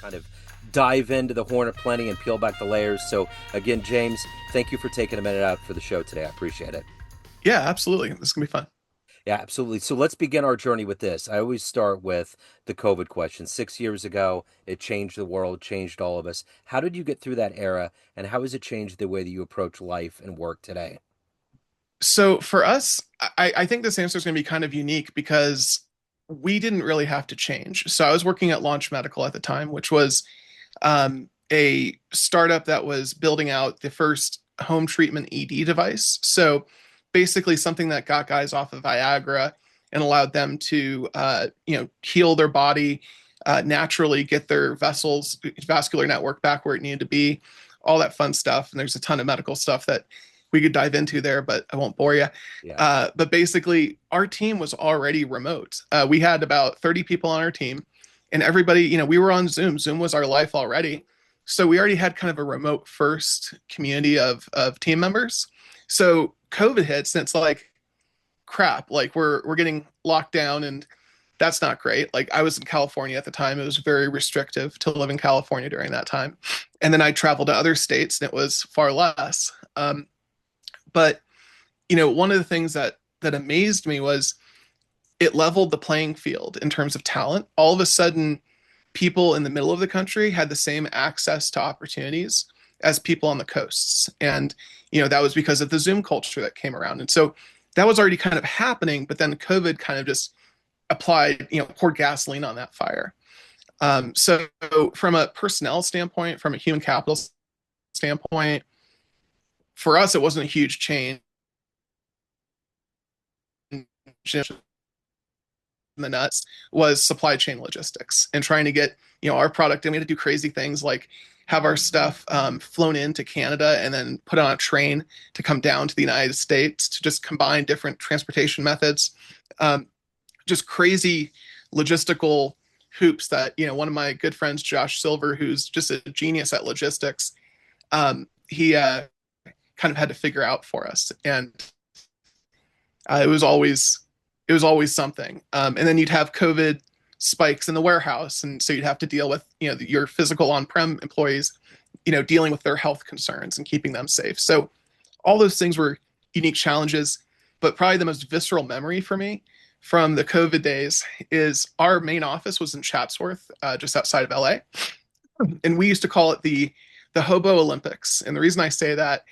kind of dive into the horn of plenty and peel back the layers. So again, James, thank you for taking a minute out for the show today. I appreciate it. Yeah, absolutely. This is gonna be fun. Yeah, absolutely. So let's begin our journey with this. I always start with the COVID question. 6 years ago, it changed the world, changed all of us. How did you get through that era, and how has it changed the way that you approach life and work today? So for us, I think this answer is going to be kind of unique because we didn't really have to change. So I was working at Launch Medical at the time, which was a startup that was building out the first home treatment ED device. So basically, something that got guys off of Viagra and allowed them to, heal their body naturally, get their vascular network back where it needed to be, all that fun stuff. And there's a ton of medical stuff that we could dive into there, but I won't bore you. Yeah. But basically, our team was already remote. We had about 30 people on our team, and everybody, we were on Zoom. Zoom was our life already. So we already had kind of a remote first community of team members. So COVID hits, and it's like, crap, like we're getting locked down, and that's not great. Like I was in California at the time. It was very restrictive to live in California during that time. And then I traveled to other states and it was far less. But one of the things that amazed me was it leveled the playing field in terms of talent. All of a sudden, people in the middle of the country had the same access to opportunities as people on the coasts. And, that was because of the Zoom culture that came around. And so that was already kind of happening, but then COVID kind of just applied, poured gasoline on that fire. So from a personnel standpoint, from a human capital standpoint, for us, it wasn't a huge change in the nuts was supply chain logistics and trying to get our product, and we had to do crazy things like have our stuff flown into Canada and then put on a train to come down to the United States to just combine different transportation methods. Just crazy logistical hoops that one of my good friends, Josh Silver, who's just a genius at logistics, he kind of had to figure out for us. And it was always something. And then you'd have COVID spikes in the warehouse, and so you'd have to deal with your physical on-prem employees, dealing with their health concerns and keeping them safe. So all those things were unique challenges, but probably the most visceral memory for me from the COVID days is our main office was in Chatsworth, just outside of LA, and we used to call it the Hobo Olympics. And the reason I say that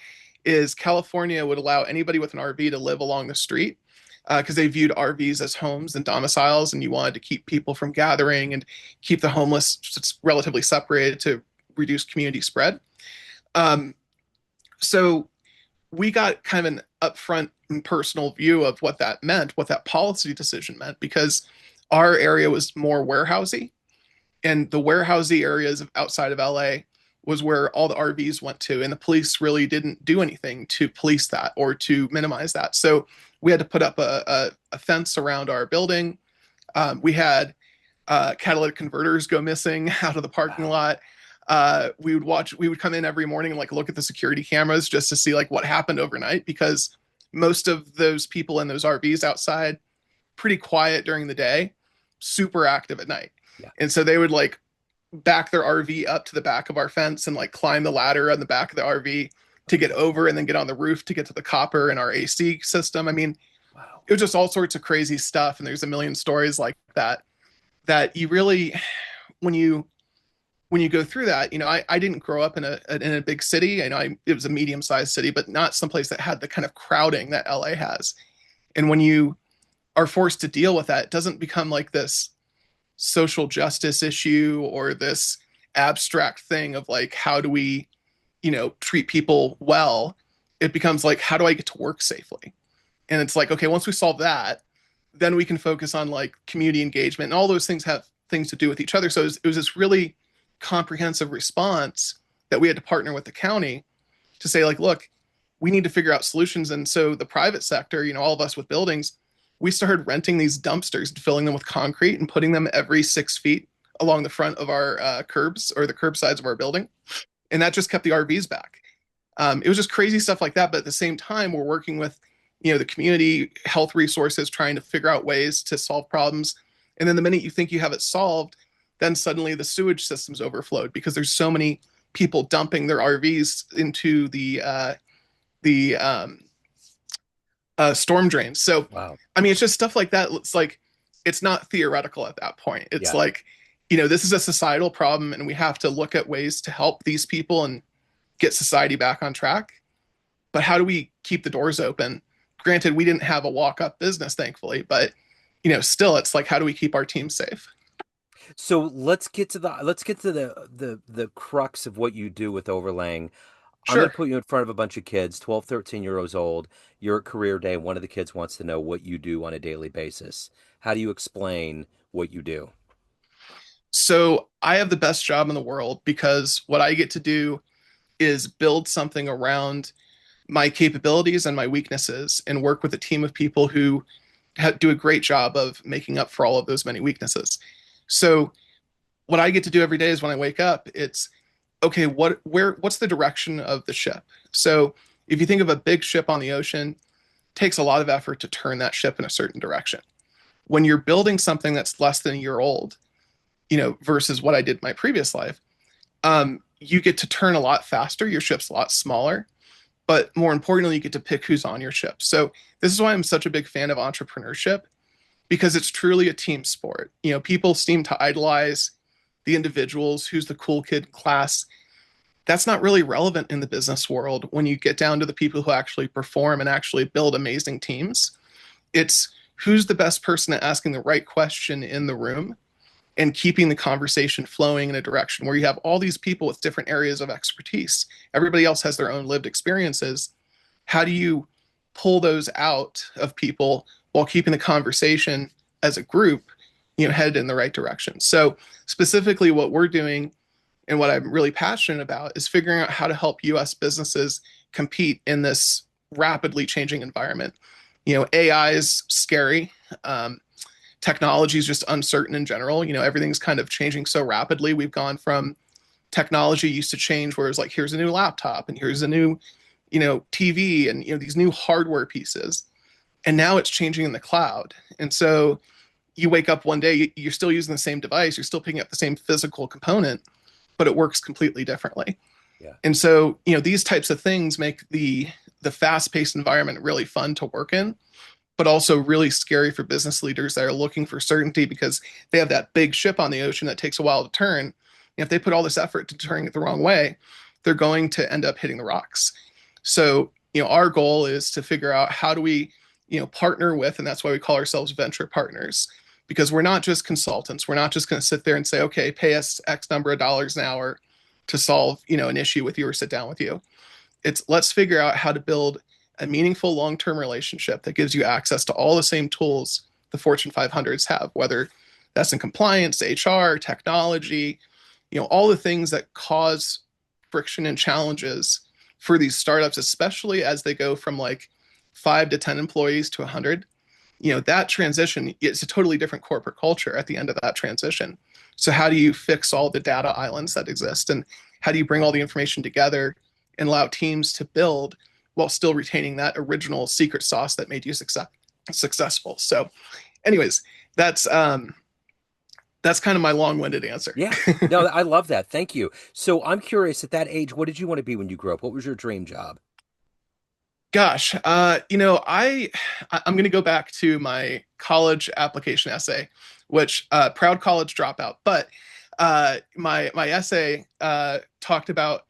is California would allow anybody with an RV to live along the street because they viewed RVs as homes and domiciles, and you wanted to keep people from gathering and keep the homeless relatively separated to reduce community spread. So we got kind of an upfront and personal view of what that meant, what that policy decision meant, because our area was more warehousey, and the warehousey areas outside of LA was where all the RVs went to, and the police really didn't do anything to police that or to minimize that. So we had to put up a fence around our building. We had catalytic converters go missing out of the parking lot. We would come in every morning and like look at the security cameras just to see like what happened overnight, because most of those people in those RVs outside, pretty quiet during the day, super active at night. Yeah. And so they would like back their RV up to the back of our fence and like climb the ladder on the back of the RV to get over and then get on the roof to get to the copper in our AC system. I mean, Wow. it was just all sorts of crazy stuff. And there's a million stories like that you really, when you go through that, I didn't grow up in a big city. It was a medium-sized city, but not someplace that had the kind of crowding that LA has. And when you are forced to deal with that, it doesn't become like this social justice issue or this abstract thing of like, how do we, treat people well? It becomes like, how do I get to work safely? And it's like, okay, once we solve that, then we can focus on like community engagement, and all those things have things to do with each other. So it was this really comprehensive response that we had to partner with the county to say like, look, we need to figure out solutions. And so the private sector, all of us with buildings, we started renting these dumpsters and filling them with concrete and putting them every 6 feet along the front of our curbs or the curb sides of our building. And that just kept the RVs back. It was just crazy stuff like that. But at the same time, we're working with, the community health resources, trying to figure out ways to solve problems. And then the minute you think you have it solved, then suddenly the sewage system's overflowed because there's so many people dumping their RVs into the storm drains. So, Wow. I mean, it's just stuff like that. It's like it's not theoretical at that point. It's Yeah. like, this is a societal problem, and we have to look at ways to help these people and get society back on track. But how do we keep the doors open? Granted, we didn't have a walk-up business, thankfully, but still, it's like, how do we keep our team safe? So let's get to the crux of what you do with Overlang. I'm going Sure. to put you in front of a bunch of kids, 12, 13 years old. You're at career day, and one of the kids wants to know what you do on a daily basis. How do you explain what you do? So I have the best job in the world because what I get to do is build something around my capabilities and my weaknesses and work with a team of people who do a great job of making up for all of those many weaknesses. So what I get to do every day is when I wake up, it's okay, what's the direction of the ship? So if you think of a big ship on the ocean, it takes a lot of effort to turn that ship in a certain direction. When you're building something that's less than a year old, versus what I did in my previous life, you get to turn a lot faster. Your ship's a lot smaller, but more importantly, you get to pick who's on your ship. So this is why I'm such a big fan of entrepreneurship, because it's truly a team sport. People seem to idolize the individuals, who's the cool kid in class. That's not really relevant in the business world when you get down to the people who actually perform and actually build amazing teams. It's who's the best person at asking the right question in the room and keeping the conversation flowing in a direction where you have all these people with different areas of expertise. Everybody else has their own lived experiences. How do you pull those out of people while keeping the conversation as a group, headed in the right direction? So specifically what we're doing and what I'm really passionate about is figuring out how to help US businesses compete in this rapidly changing environment. AI is scary. Technology is just uncertain in general. Everything's kind of changing so rapidly. We've gone from technology used to change where it's like, here's a new laptop and here's a new, TV and, these new hardware pieces. And now it's changing in the cloud. And so you wake up one day, you're still using the same device, you're still picking up the same physical component, but it works completely differently. Yeah. And so, these types of things make the fast-paced environment really fun to work in, but also really scary for business leaders that are looking for certainty because they have that big ship on the ocean that takes a while to turn. If they put all this effort to turning it the wrong way, they're going to end up hitting the rocks. So, our goal is to figure out how do we, partner with, and that's why we call ourselves venture partners, because we're not just consultants. We're not just going to sit there and say, okay, pay us X number of dollars an hour to solve, an issue with you or sit down with you. It's let's figure out how to build a meaningful long-term relationship that gives you access to all the same tools the Fortune 500s have, whether that's in compliance, HR, technology, all the things that cause friction and challenges for these startups, especially as they go from like 5 to 10 employees to 100. That transition is a totally different corporate culture at the end of that transition. So how do you fix all the data islands that exist? And how do you bring all the information together and allow teams to build while still retaining that original secret sauce that made you successful? So anyways, that's kind of my long-winded answer. Yeah. No, I love that. Thank you. So I'm curious, at that age, what did you want to be when you grew up? What was your dream job? Gosh, I'm going to go back to my college application essay, which proud college dropout. But my essay talked about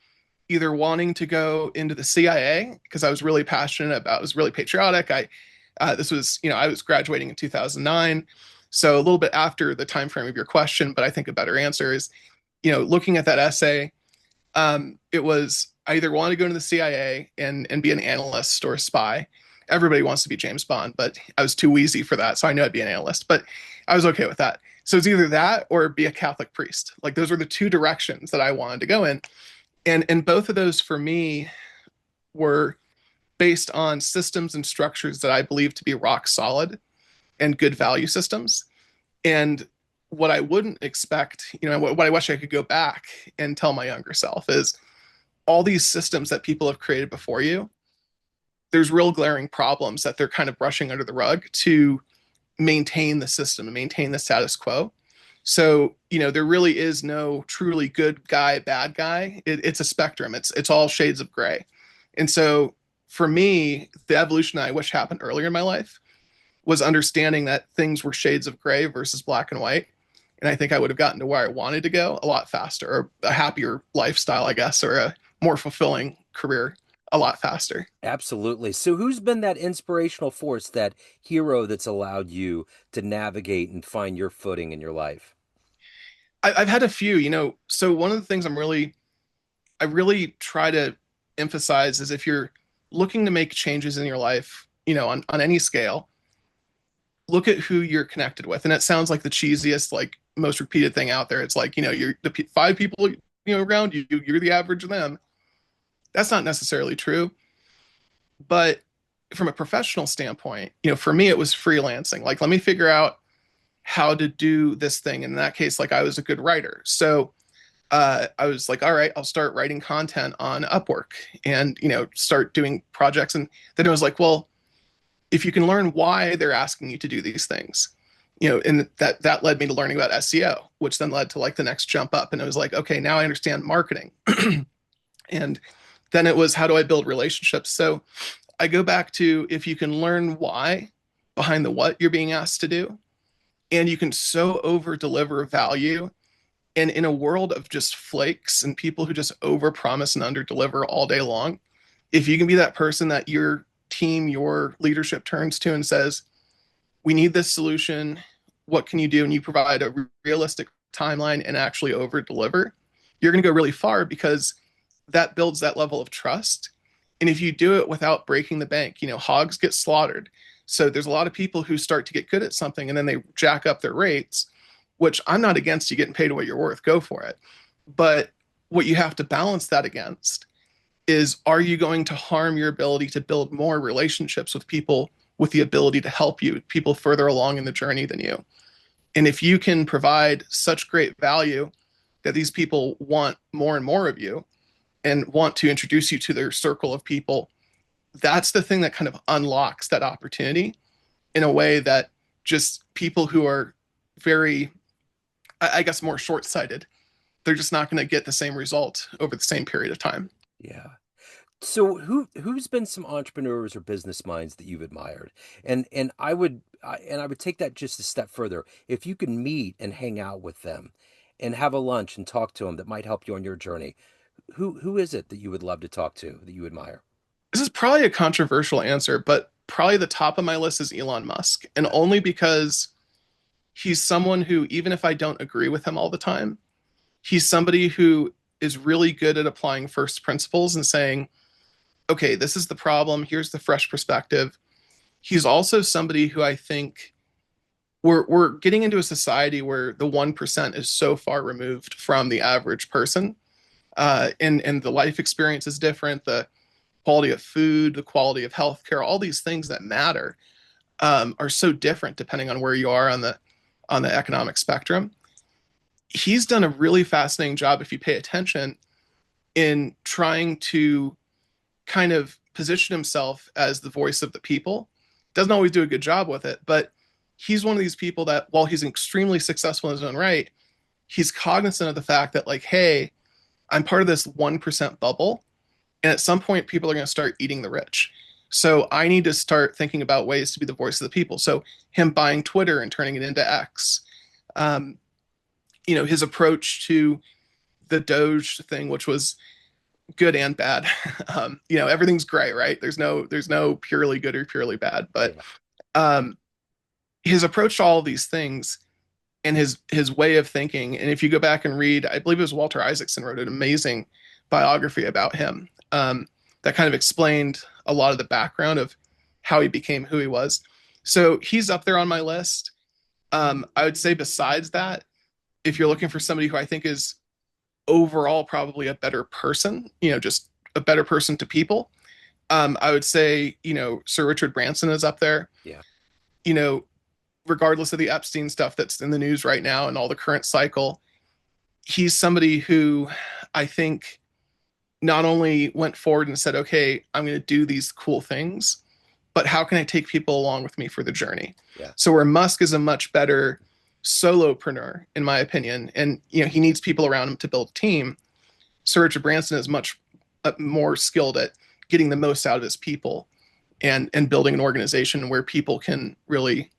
either wanting to go into the CIA because I was really passionate about, it was really patriotic. This was, I was graduating in 2009, so a little bit after the time frame of your question. But I think a better answer is, looking at that essay, it was I either want to go into the CIA and be an analyst or a spy. Everybody wants to be James Bond, but I was too wheezy for that, so I knew I'd be an analyst. But I was okay with that. So it's either that or be a Catholic priest. Like those were the two directions that I wanted to go in, and both of those for me were based on systems and structures that I believe to be rock solid and good value systems. And what I wouldn't expect, what I wish I could go back and tell my younger self is all these systems that people have created before you, there's real glaring problems that they're kind of brushing under the rug to maintain the system and maintain the status quo. So, there really is no truly good guy, bad guy. It's a spectrum. It's all shades of gray. And so for me, the evolution that I wish happened earlier in my life was understanding that things were shades of gray versus black and white. And I think I would have gotten to where I wanted to go a lot faster, or a happier lifestyle, I guess, or a more fulfilling career a lot faster. Absolutely. So, who's been that inspirational force, that hero that's allowed you to navigate and find your footing in your life? I've had a few, so one of the things I really try to emphasize is if you're looking to make changes in your life, on any scale, look at who you're connected with. And it sounds like the cheesiest, like most repeated thing out there. It's like, you're the five people, around you, you're the average of them. That's not necessarily true. But from a professional standpoint, for me, it was freelancing. Like, let me figure out how to do this thing. And in that case, like I was a good writer. So I was like, all right, I'll start writing content on Upwork and, start doing projects. And then it was like, well, if you can learn why they're asking you to do these things, and that led me to learning about SEO, which then led to like the next jump up. And it was like, okay, now I understand marketing. And then it was, how do I build relationships? So I go back to, if you can learn why behind the what you're being asked to do, and you can so over deliver value. And in a world of just flakes and people who just over promise and under deliver all day long, if you can be that person that your team, your leadership turns to and says, we need this solution, what can you do? And you provide a realistic timeline and actually over deliver, you're going to go really far, because that builds that level of trust. And if you do it without breaking the bank, hogs get slaughtered. So there's a lot of people who start to get good at something and then they jack up their rates, which I'm not against you getting paid what you're worth, go for it. But what you have to balance that against is, are you going to harm your ability to build more relationships with people with the ability to help you, people further along in the journey than you? And if you can provide such great value that these people want more and more of you and want to introduce you to their circle of people, that's the thing that kind of unlocks that opportunity in a way that just people who are very, I guess, more short-sighted, they're just not going to get the same result over the same period of time. Yeah. So, who's been some entrepreneurs or business minds that you've admired? And I would take that just a step further. If you can meet and hang out with them and have a lunch and talk to them, that might help you on your journey. Who is it that you would love to talk to, that you admire? This is probably a controversial answer, but probably the top of my list is Elon Musk. And only because he's someone who, even if I don't agree with him all the time, he's somebody who is really good at applying first principles and saying, okay, this is the problem. Here's the fresh perspective. He's also somebody who I think we're getting into a society where the 1% is so far removed from the average person. And the life experience is different. The quality of food, the quality of healthcare, all these things that matter are so different depending on where you are on the economic spectrum. He's done a really fascinating job, if you pay attention, in trying to kind of position himself as the voice of the people. Doesn't always do a good job with it, but he's one of these people that, while he's extremely successful in his own right, he's cognizant of the fact that, like, hey, I'm part of this 1% bubble. And at some point, people are going to start eating the rich. So I need to start thinking about ways to be the voice of the people. So him buying Twitter and turning it into X, um, his approach to the Doge thing, which was good and bad. Everything's gray, right? There's no purely good or purely bad, but Yeah. um, his approach to all of these things and his way of thinking. And if you go back and read, I believe it was Walter Isaacson wrote an amazing biography about him, that kind of explained a lot of the background of how he became who he was. So he's up there on my list. I would say, besides that, if you're looking for somebody who I think is overall probably a better person, just a better person to people, I would say, Sir Richard Branson is up there. Yeah. You know, Regardless of the Epstein stuff that's in the news right now and all the current cycle, he's somebody who I think not only went forward and said, okay, I'm going to do these cool things, but how can I take people along with me for the journey? Yeah. So where Musk is a much better, solopreneur, in my opinion, and he needs people around him to build a team. Sir Richard Branson is much more skilled at getting the most out of his people and building an organization where people can really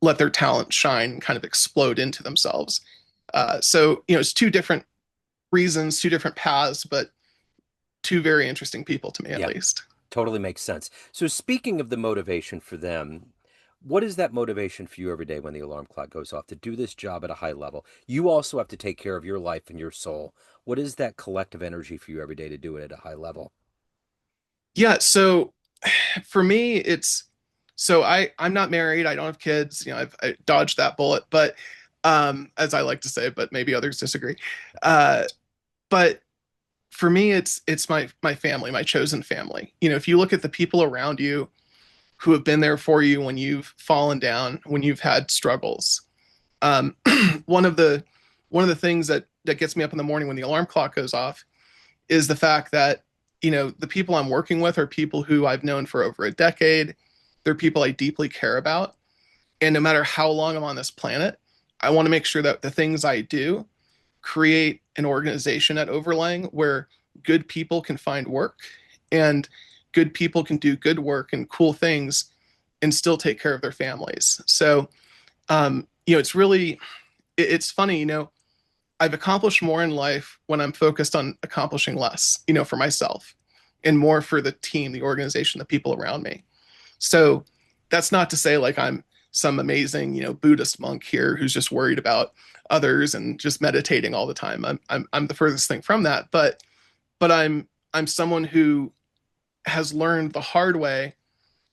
let their talent shine, kind of explode into themselves. So it's two different reasons, two different paths, but two very interesting people to me, at Yeah, least. totally makes sense. So speaking of the motivation for them, what is that motivation for you every day when the alarm clock goes off to do this job at a high level? You also have to take care of your life and your soul. What is that collective energy for you every day to do it at a high level? Yeah. So for me, it's so I'm not married. I don't have kids. I dodged that bullet, but as I like to say, but maybe others disagree. Uh, but for me, it's my family, my chosen family. If you look at the people around you who have been there for you when you've fallen down, when you've had struggles. Um, one of the one of the things that gets me up in the morning when the alarm clock goes off is the fact that the people I'm working with are people who I've known for over a decade. They're people I deeply care about, and no matter how long I'm on this planet, I want to make sure that the things I do create an organization at OverLang where good people can find work and good people can do good work and cool things and still take care of their families. So, it's really, it's funny, I've accomplished more in life when I'm focused on accomplishing less, for myself and more for the team, the organization, the people around me. So that's not to say like I'm some amazing, Buddhist monk here who's just worried about others and just meditating all the time. I'm the furthest thing from that, but I'm someone who has learned the hard way,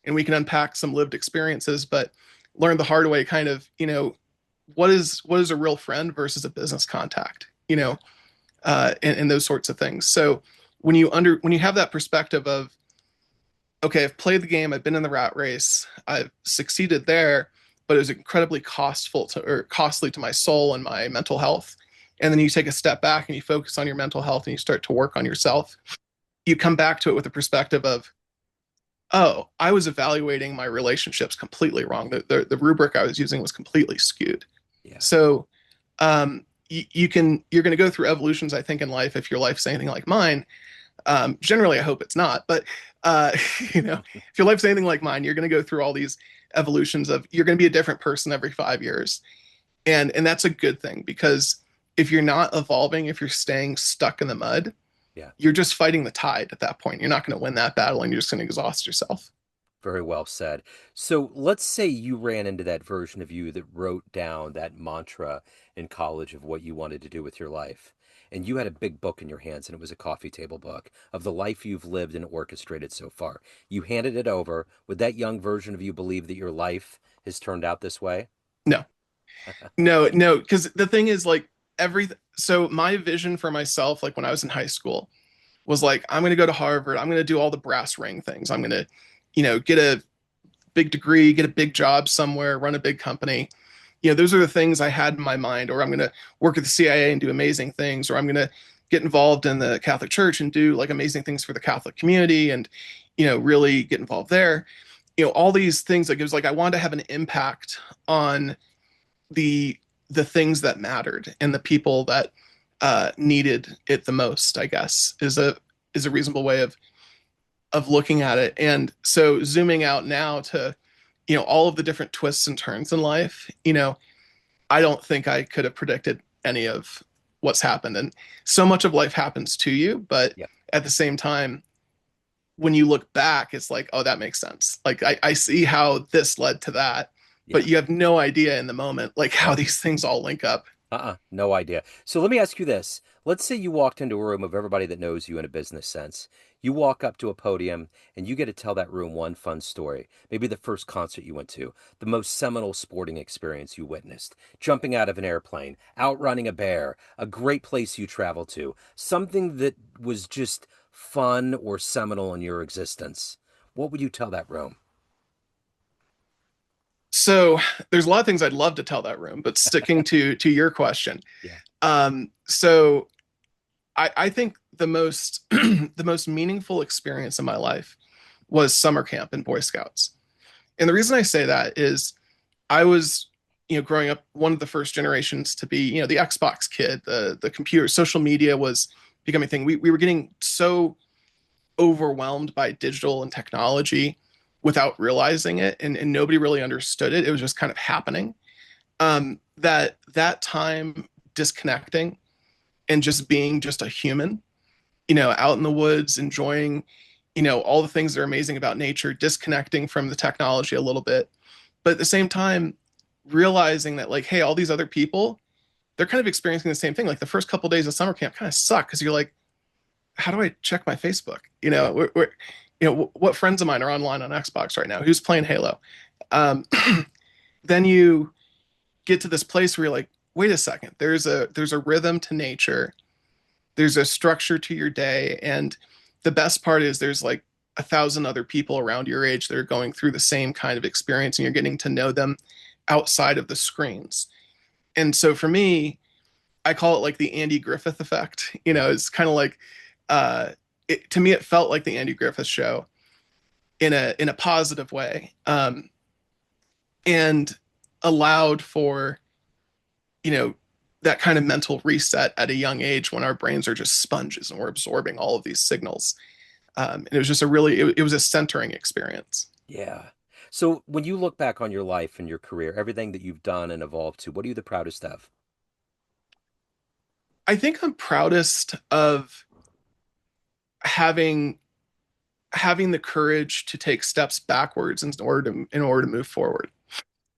and we can unpack some lived experiences, but learned the hard way kind of, what is a real friend versus a business contact, and those sorts of things. So when you have that perspective of, okay, I've played the game, I've been in the rat race, I've succeeded there, but it was incredibly costly to my soul and my mental health. And then you take a step back and you focus on your mental health and you start to work on yourself. You come back to it with a perspective of, oh, I was evaluating my relationships completely wrong. The rubric I was using was completely skewed. Yeah. So you're going to go through evolutions, I think, in life. If your life's anything like mine, generally I hope it's not, but uh, if your life's anything like mine, you're going to go through all these evolutions of you're going to be a different person every 5 years, and that's a good thing, because if you're not evolving, if you're staying stuck in the mud, Yeah. you're just fighting the tide at that point. You're not going to win that battle, and you're just going to exhaust yourself. Very well said. So let's say you ran into that version of you that wrote down that mantra in college of what you wanted to do with your life. And you had a big book in your hands, and it was a coffee table book of the life you've lived and orchestrated so far. You handed it over. Would that young version of you believe that your life has turned out this way? No, no, because the thing is, like, every so my vision for myself, like when I was in high school, was like, I'm going to go to Harvard. I'm going to do all the brass ring things. I'm going to, get a big degree, get a big job somewhere, run a big company. Those are the things I had in my mind. Or I'm going to work at the CIA and do amazing things. Or I'm going to get involved in the Catholic Church and do like amazing things for the Catholic community and, really get involved there. All these things, like, it was like I wanted to have an impact on the the things that mattered and the people that needed it the most, I guess, is a reasonable way of looking at it. And so zooming out now to, all of the different twists and turns in life, I don't think I could have predicted any of what's happened. And so much of life happens to you, but Yeah. at the same time, when you look back, it's like, oh, that makes sense. Like I see how this led to that, but Yeah. you have no idea in the moment, like how Right. these things all link up. No idea. So let me ask you this. Let's say you walked into a room of everybody that knows you in a business sense. You walk up to a podium and you get to tell that room one fun story. Maybe the first concert you went to, the most seminal sporting experience you witnessed, jumping out of an airplane, outrunning a bear, a great place you traveled to, something that was just fun or seminal in your existence. What would you tell that room? So there's a lot of things I'd love to tell that room, but sticking to your question. Yeah. So I think the most the most meaningful experience in my life was summer camp in Boy Scouts. And the reason I say that is I was growing up, one of the first generations to be, the Xbox kid, the computer, social media was becoming a thing. We were getting so overwhelmed by digital and technology without realizing it, and nobody really understood it. It was just kind of happening. That time disconnecting and just being just a human, out in the woods, enjoying, all the things that are amazing about nature, disconnecting from the technology a little bit, but at the same time realizing that, like, hey, all these other people, they're kind of experiencing the same thing. Like the first couple of days of summer camp kind of suck because you're like, how do I check my Facebook? Yeah. What friends of mine are online on Xbox right now? Who's playing Halo? Um, then you get to this place where you're like, wait a second, there's a rhythm to nature, there's a structure to your day, and the best part is there's like 1,000 other people around your age that are going through the same kind of experience, and you're getting to know them outside of the screens. And so for me, I call it like the Andy Griffith effect. It's kind of like, uh, to me, it felt like the Andy Griffith show in a positive way, and allowed for, you know that kind of mental reset at a young age when our brains are just sponges and we're absorbing all of these signals. And it was just it was a centering experience. Yeah. So when you look back on your life and your career, everything that you've done and evolved to, what are you the proudest of? I think I'm proudest of having having the courage to take steps backwards in order to move forward.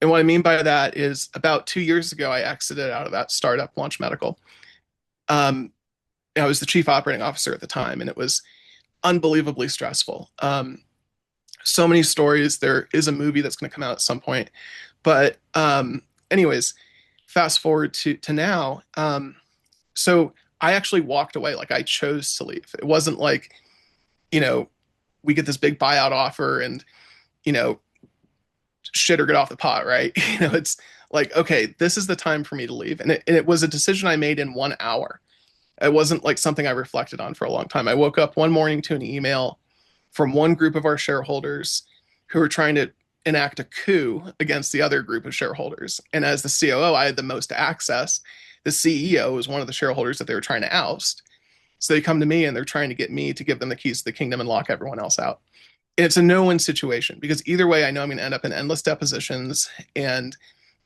And what I mean by that is about 2 years ago, I exited out of that startup, Launch Medical. Um, I was the chief operating officer at the time, and it was unbelievably stressful. So many stories. There is a movie that's going to come out at some point. But anyways, fast forward to now. So I actually walked away. Like I chose to leave. It wasn't like, you know, we get this big buyout offer and, you know, shit or get off the pot, right? It's like, okay, this is the time for me to leave. And it was a decision I made in 1 hour. It wasn't like something I reflected on for a long time. I woke up one morning to an email from one group of our shareholders who were trying to enact a coup against the other group of shareholders. And as the COO, I had the most access. The CEO was one of the shareholders that they were trying to oust. So they come to me and they're trying to get me to give them the keys to the kingdom and lock everyone else out. And it's a no-win situation because either way, I know I'm going to end up in endless depositions and,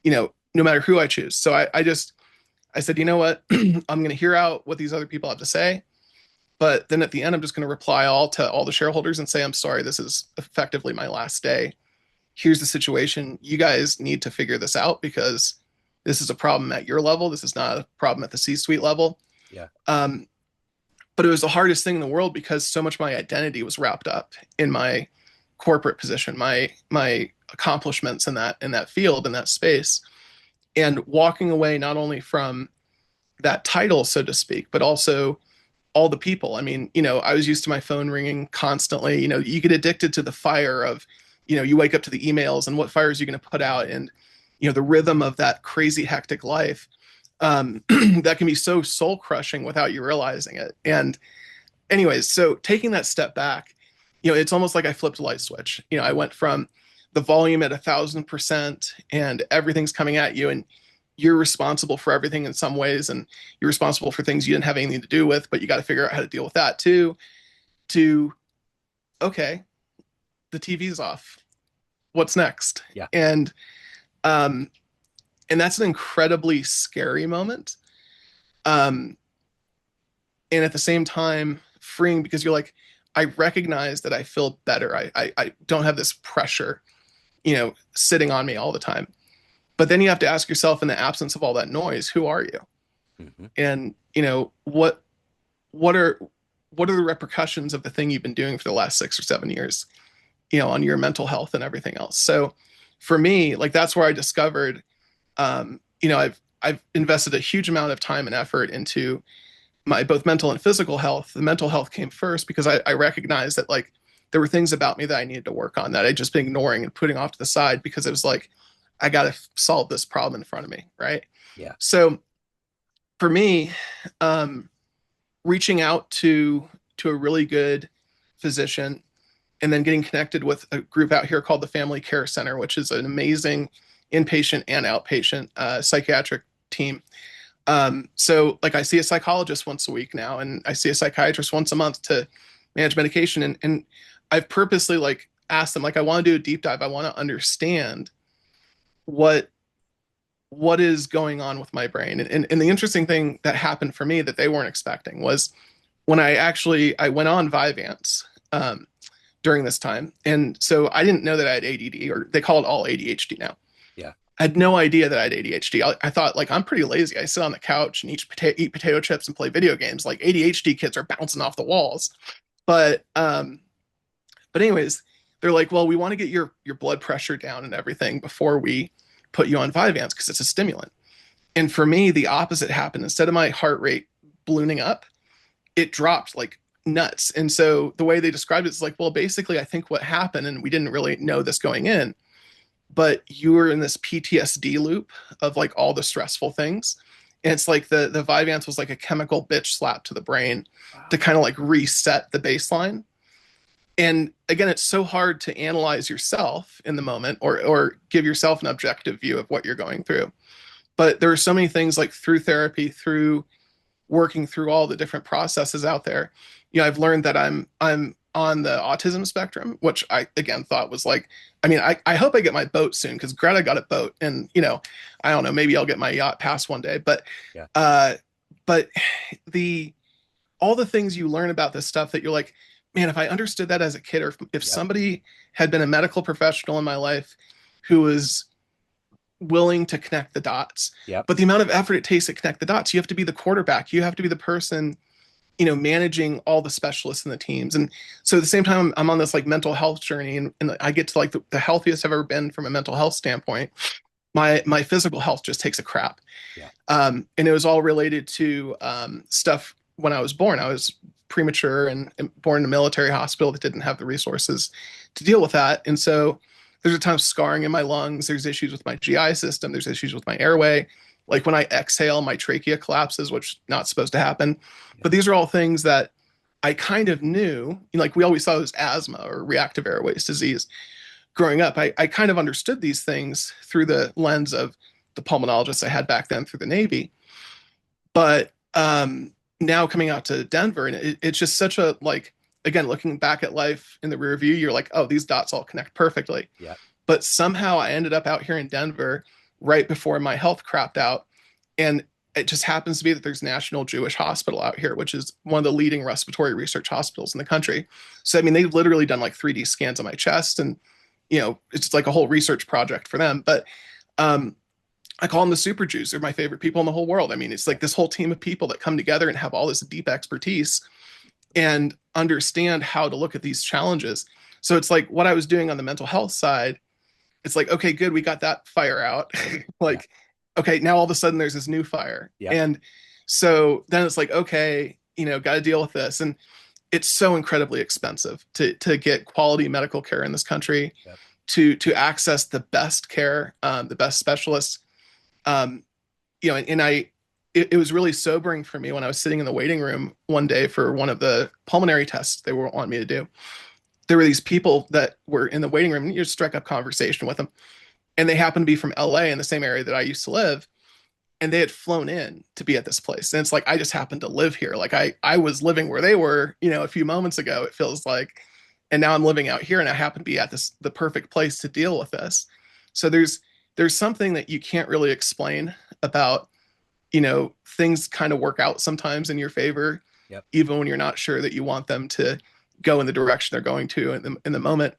no matter who I choose. So I said, you know what? I'm going to hear out what these other people have to say. But then at the end, I'm just going to reply all to all the shareholders and say, I'm sorry, this is effectively my last day. Here's the situation. You guys need to figure this out because this is a problem at your level. This is not a problem at the C-suite level. Yeah. Um, but it was the hardest thing in the world because so much of my identity was wrapped up in my corporate position, my accomplishments in that field, in that space, and walking away not only from that title, so to speak, but also all the people. I mean, I was used to my phone ringing constantly. You get addicted to the fire of, you wake up to the emails and what fires are you going to put out, and the rhythm of that crazy hectic life, that can be so soul crushing without you realizing it. And anyways, so taking that step back, it's almost like I flipped a light switch. I went from the volume at 1,000% and everything's coming at you, and you're responsible for everything in some ways, and you're responsible for things you didn't have anything to do with, but you got to figure out how to deal with that too. To, okay, the TV's off. What's next? Yeah. Um, and that's an incredibly scary moment. Um, and at the same time, freeing because you're like, I recognize that I feel better. I don't have this pressure, sitting on me all the time. But then you have to ask yourself, in the absence of all that noise, who are you? Hmm. And what are the repercussions of the thing you've been doing for the last 6 or 7 years, on your mental health and everything else. So for me, like that's where I discovered, I've invested a huge amount of time and effort into my both mental and physical health. The mental health came first because I recognized that like there were things about me that I needed to work on that I'd just been ignoring and putting off to the side because it was like, I got to solve this problem in front of me. Right. Yeah. So for me, um, reaching out to a really good physician and then getting connected with a group out here called the Family Care Center, which is an amazing inpatient and outpatient psychiatric team. So like I see a psychologist once a week now, and I see a psychiatrist once a month to manage medication. And I've purposely like asked them, like, I want to do a deep dive. I want to understand what what is going on with my brain. And the interesting thing that happened for me that they weren't expecting was when I went on Vyvanse during this time. And so I didn't know that I had ADD, or they call it all ADHD now. Yeah. I had no idea that I had ADHD. I thought, like, I'm pretty lazy. I sit on the couch and eat potato chips and play video games. Like, ADHD kids are bouncing off the walls. But anyways, they're like, well, we want to get your blood pressure down and everything before we put you on Vyvanse because it's a stimulant. And for me, the opposite happened. Instead of my heart rate ballooning up, it dropped like nuts. And so the way they described it is like, well, basically, I think what happened, and we didn't really know this going in, but you were in this PTSD loop of like all the stressful things. And it's like the Vyvanse was like a chemical bitch slap to the brain to Wow. kind of like reset the baseline. And again, it's so hard to analyze yourself in the moment, or give yourself an objective view of what you're going through. But there are so many things, like through therapy, through working through all the different processes out there. I've learned that I'm on the autism spectrum, which I again thought was like, I mean, I hope I get my boat soon, because Greta got a boat, and I don't know, maybe I'll get my yacht pass one day. But Yeah. uh but the all the things you learn about this stuff that you're like, man, if I understood that as a kid, or if Yep. somebody had been a medical professional in my life who was willing to connect the dots. Yep. But the amount of effort it takes to connect the dots, you have to be the quarterback. You have to be the person, managing all the specialists in the teams. And so at the same time, I'm on this like mental health journey, and I get to like the healthiest I've ever been from a mental health standpoint. My physical health just takes a crap. Yeah. And it was all related to stuff when I was born. I was premature and born in a military hospital that didn't have the resources to deal with that. And so there's a ton of scarring in my lungs. There's issues with my GI system. There's issues with my airway. Like when I exhale, my trachea collapses, which is not supposed to happen. Yep. But these are all things that I kind of knew. Like we always saw it as asthma or reactive airways disease. Growing up, I kind of understood these things through the lens of the pulmonologists I had back then through the Navy. But now coming out to Denver, and it's just such a like, again, looking back at life in the rear view, you're like, oh, these dots all connect perfectly. Yep. But somehow I ended up out here in Denver right before my health crapped out. And it just happens to be that there's National Jewish Hospital out here, which is one of the leading respiratory research hospitals in the country. So, I mean, they've literally done like 3D scans on my chest, and, it's like a whole research project for them. But I call them the super Jews. They're my favorite people in the whole world. I mean, it's like this whole team of people that come together and have all this deep expertise and understand how to look at these challenges. So it's like what I was doing on the mental health side. It's like, okay, good, we got that fire out. Yeah. Like, okay, now all of a sudden there's this new fire. Yep. And so then it's like, okay, got to deal with this. And it's so incredibly expensive to get quality medical care in this country, Yep. to access the best care, the best specialists. It was really sobering for me when I was sitting in the waiting room one day for one of the pulmonary tests they were wanting me to do. There were these people that were in the waiting room, and you just strike up conversation with them. And they happened to be from LA, in the same area that I used to live. And they had flown in to be at this place. And it's like, I just happened to live here. Like I was living where they were, a few moments ago, it feels like. And now I'm living out here, and I happen to be at the perfect place to deal with this. So there's something that you can't really explain about, things kind of work out sometimes in your favor, Yep. even when you're not sure that you want them to go in the direction they're going to in the moment.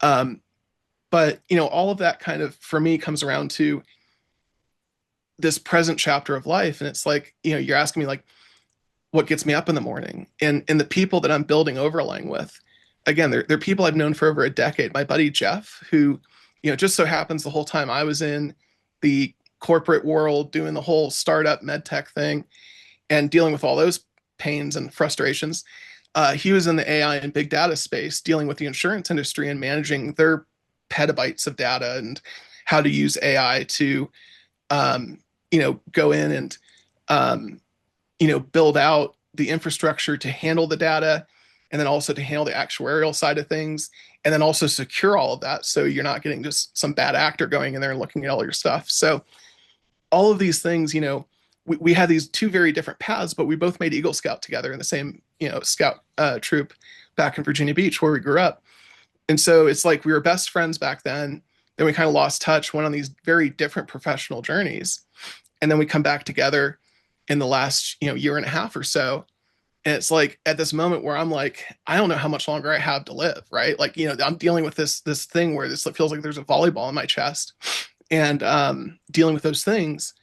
But all of that kind of, for me, comes around to this present chapter of life. And it's like, you're asking me like, what gets me up in the morning, and the people that I'm building OverLang with, again, they're people I've known for over a decade. My buddy Jeff, who, just so happens the whole time I was in the corporate world doing the whole startup MedTech thing and dealing with all those pains and frustrations, he was in the AI and big data space, dealing with the insurance industry and managing their petabytes of data and how to use AI to, go in and, build out the infrastructure to handle the data, and then also to handle the actuarial side of things, and then also secure all of that so you're not getting just some bad actor going in there and looking at all your stuff. So all of these things, we had these two very different paths, but we both made Eagle Scout together in the same, scout troop back in Virginia Beach where we grew up. And so it's like we were best friends back then. Then we kind of lost touch, went on these very different professional journeys. And then we come back together in the last, year and a half or so. And it's like at this moment where I'm like, I don't know how much longer I have to live, right? Like, I'm dealing with this thing where this feels like there's a volleyball in my chest, and dealing with those things.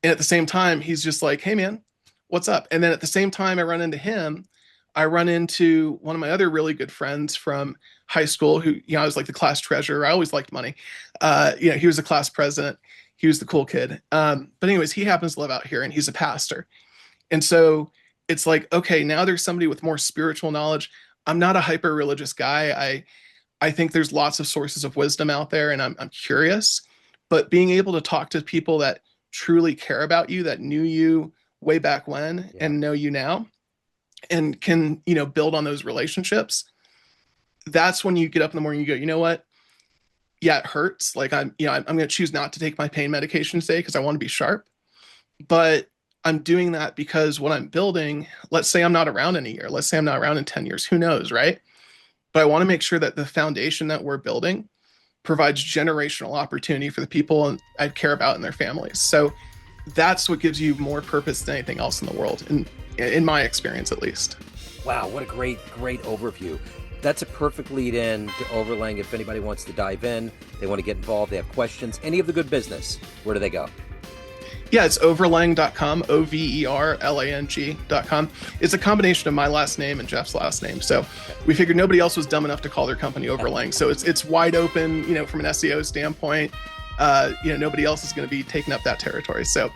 And at the same time, he's just like, hey, man, what's up? And then at the same time, I run into him. I run into one of my other really good friends from high school who, I was like the class treasurer. I always liked money. He was the class president. He was the cool kid. But anyways, he happens to live out here and he's a pastor. And so it's like, okay, now there's somebody with more spiritual knowledge. I'm not a hyper religious guy. I think there's lots of sources of wisdom out there, and I'm curious. But being able to talk to people that truly care about you, that knew you way back when and know you now, and can, build on those relationships, that's when you get up in the morning and you go, you know what? Yeah, it hurts. Like I'm going to choose not to take my pain medication today because I want to be sharp. But I'm doing that because what I'm building, let's say I'm not around in a year, let's say I'm not around in 10 years, who knows, right? But I want to make sure that the foundation that we're building provides generational opportunity for the people I care about and their families. So that's what gives you more purpose than anything else in the world, in my experience at least. Wow, what a great overview. That's a perfect lead in to OverLang. If anybody wants to dive in, they want to get involved, they have questions, any of the good business, where do they go? Yeah, it's overlang.com, overlang.com. It's a combination of my last name and Jeff's last name. So we figured nobody else was dumb enough to call their company OverLang. So it's wide open, from an SEO standpoint. Nobody else is going to be taking up that territory. So